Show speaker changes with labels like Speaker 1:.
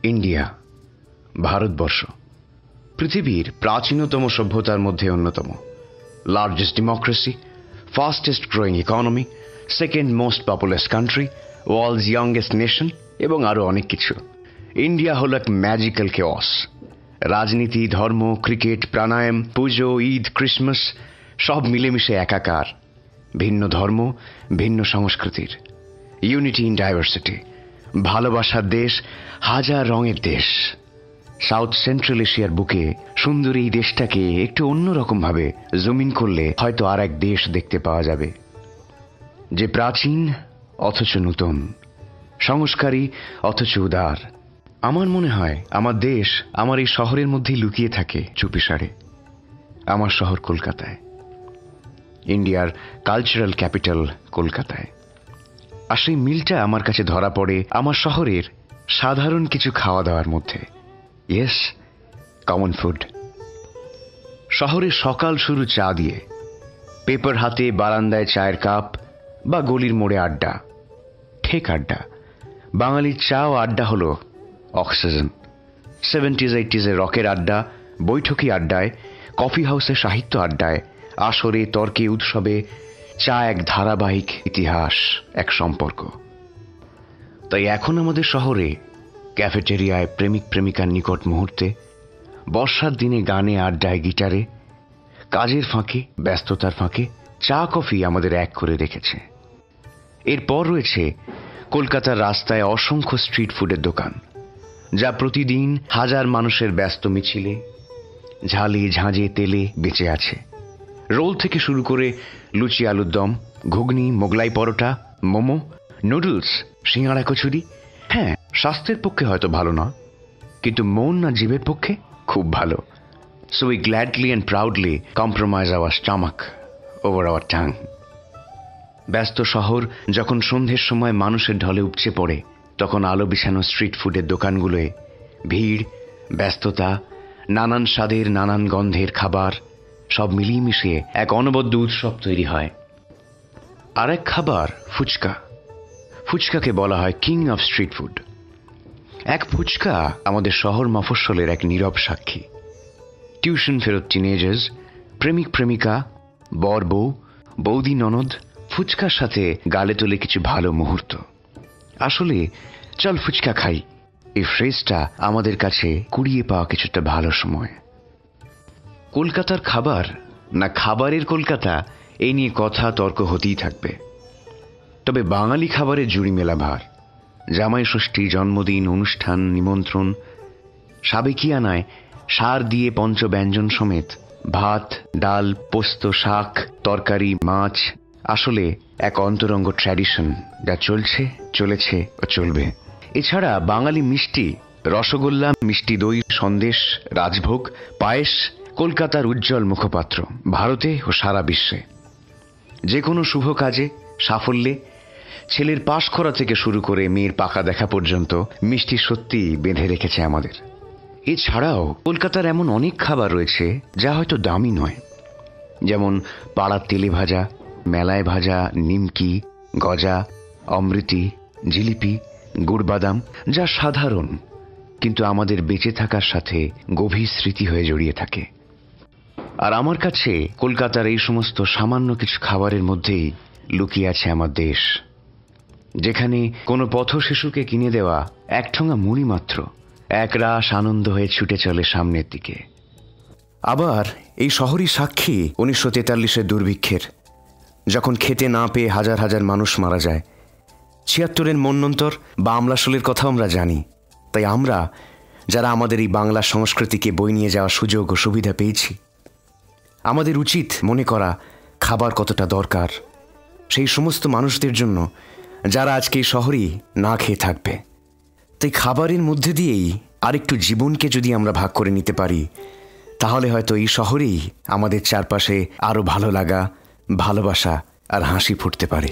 Speaker 1: India, Bharatvarsha পৃথিবীর প্রাচীনতম সভ্যতার মধ্যে অন্যতম। Largest democracy, fastest growing economy, second most populous country, world's youngest nation এবং আরও অনেক কিছু। ইন্ডিয়া হল এক ম্যাজিক্যাল কেওস। রাজনীতি, ধর্ম, ক্রিকেট, প্রাণায়াম, পুজো, ঈদ, ক্রিসমাস সব মিলেমিশে একাকার। ভিন্ন ধর্ম, ভিন্ন সংস্কৃতির, ইউনিটি ইন ডাইভার্সিটি। ভালোবাসার দেশ, হাজার রঙের দেশ। সাউথ সেন্ট্রাল এশিয়ার বুকে সুন্দর এই দেশটাকে একটু অন্যরকম ভাবে জুম ইন করলে হয়তো আর এক দেশ দেখতে পাওয়া যাবে, যে প্রাচীন অথচ নূতন, সংস্কারী অথচ উদার। আমার মনে হয় আমার দেশ আমার এই শহরের মধ্যেই লুকিয়ে থাকে চুপিসারে। আমার শহর কলকাতায়, ইন্ডিয়ার কালচারাল ক্যাপিটাল কলকাতায়। আর সেই মিলটা আমার কাছে ধরা পড়ে আমার শহরের সাধারণ কিছু খাওয়া দাওয়ার মধ্যে। Yes, common food. শহরের সকাল শুরু চা দিয়ে, পেপার হাতে বারান্দায় চায়ের কাপ বা গলির মোড়ে আড্ডা, ঠেক আড্ডা। বাঙালির চা ও আড্ডা হল অক্সিজেন। 70s 80s রকের আড্ডা, বৈঠকি আড্ডায়, কফি হাউসে সাহিত্য আড্ডায়, আসরে, তর্কে, উৎসবে চা এক ধারাবাহিক ইতিহাস, এক সম্পর্ক। তাই এখন আমাদের শহরে ক্যাফেটেরিয়ায় প্রেমিক প্রেমিকার নিকট মুহূর্তে, বর্ষার দিনে গানে, আড্ডায়, গিটারে, কাজের ফাঁকে, ব্যস্ততার ফাঁকে চা কফি আমাদের এক করে রেখেছে। এরপর রয়েছে কলকাতার রাস্তায় অসংখ্য স্ট্রিট ফুডের দোকান, যা প্রতিদিন হাজার মানুষের ব্যস্ত মিছিলে, ঝালে, ঝাঁঝে, তেলে বেঁচে আছে। রোল থেকে শুরু করে লুচি, আলুর দম, ঘুগনি, মোগলাই পরোটা, মোমো, নুডলস, সিঙ্গাড়া, কচুরি। হ্যাঁ, স্বাস্থ্যের পক্ষে হয়তো ভালো না, কিন্তু মন আর জীবের পক্ষে খুব ভালো। So we gladly and proudly compromise our stomach over our tongue. ব্যস্ত শহর যখন সন্ধ্যের সময় মানুষের ঢলে উপচে পড়ে, তখন আলো বিছানো স্ট্রিট ফুডের দোকানগুলোয় ভিড়, ব্যস্ততা, নানান স্বাদের, নানান গন্ধের খাবার সব মিলিয়ে মিশিয়ে এক অনবদ্য উৎসব তৈরি হয়। আর এক খাবার ফুচকা। ফুচকাকে বলা হয় কিং অফ স্ট্রিট ফুড। এক ফুচকা আমাদের শহর মফস্বলের এক নীরব সাক্ষী। টিউশন ফেরত টিনেজার্স, প্রেমিক প্রেমিকা, বর বউ, বৌদি ননদ ফুচকার সাথে গালে তোলে কিছু ভালো মুহূর্ত। আসলে চল ফুচকা খাই, এই ফ্রেজটা আমাদের কাছে কুড়িয়ে পাওয়া কিছুটা ভালো সময়। কলকাতার খাবার না খাবারের কলকাতা, এই নিয়ে কথা তর্ক হতেই থাকবে। তবে বাঙালি খাবারের জুড়ি মেলা ভার। জামাই ষষ্ঠী, জন্মদিন, অনুষ্ঠান, নিমন্ত্রণ, সাবেকিয়ানায় সার দিয়ে পঞ্চব্যঞ্জন সমেত ভাত, ডাল, পোস্ত, শাক, তরকারি, মাছ আসলে এক অন্তরঙ্গ ট্র্যাডিশন, যা চলছে, চলেছে ও চলবে। এছাড়া বাঙালি মিষ্টি, রসগোল্লা, মিষ্টি দই, সন্দেশ, রাজভোগ, পায়েস কলকাতার উজ্জ্বল মুখপাত্র ভারতে ও সারা বিশ্বে। যে কোনো শুভ কাজে, সাফল্যে, ছেলের পাশ করা থেকে শুরু করে মেয়ের পাকা দেখা পর্যন্ত মিষ্টি সত্যি বেঁধে রেখেছে আমাদের। এছাড়াও কলকাতার এমন অনেক খাবার রয়েছে যা হয়তো দামি নয়, যেমন পাড়ার তেলে ভাজা, মেলায় ভাজা নিমকি, গজা, অমৃতি, জিলিপি, গুড়বাদাম, যা সাধারণ কিন্তু আমাদের বেঁচে থাকার সাথে গভীর স্মৃতি হয়ে জড়িয়ে থাকে। আর আমার কাছে কলকাতার এই সমস্ত সামান্য কিছু খাবারের মধ্যেই লুকিয়ে আছে আমার দেশ, যেখানে কোনো পথ শিশুকে কিনে দেওয়া এক ঠোঙা মুড়ি মাত্র একরাশ আনন্দ হয়ে ছুটে চলে সামনের দিকে। আবার এই শহরই সাক্ষী 1943-এর দুর্ভিক্ষের, যখন খেতে না পেয়ে হাজার হাজার মানুষ মারা যায়। 76-এর মন্বন্তর বা আমলাশোলের কথাও আমরা জানি। তাই আমরা যারা আমাদের এই বাংলা সংস্কৃতিকে বই নিয়ে যাওয়ার সুযোগ ও সুবিধা পেয়েছি, আমাদের উচিত মনে করা খাবার কতটা দরকার সেই সমস্ত মানুষদের জন্য যারা আজকে এই শহরেই না খেয়ে থাকবে। তাই খাবারের মধ্যে দিয়েই আরেকটু জীবনকে যদি আমরা ভাগ করে নিতে পারি, তাহলে হয়তো এই শহরেই আমাদের চারপাশে আরও ভালো লাগা, ভালোবাসা আর হাসি ফুটতে পারে।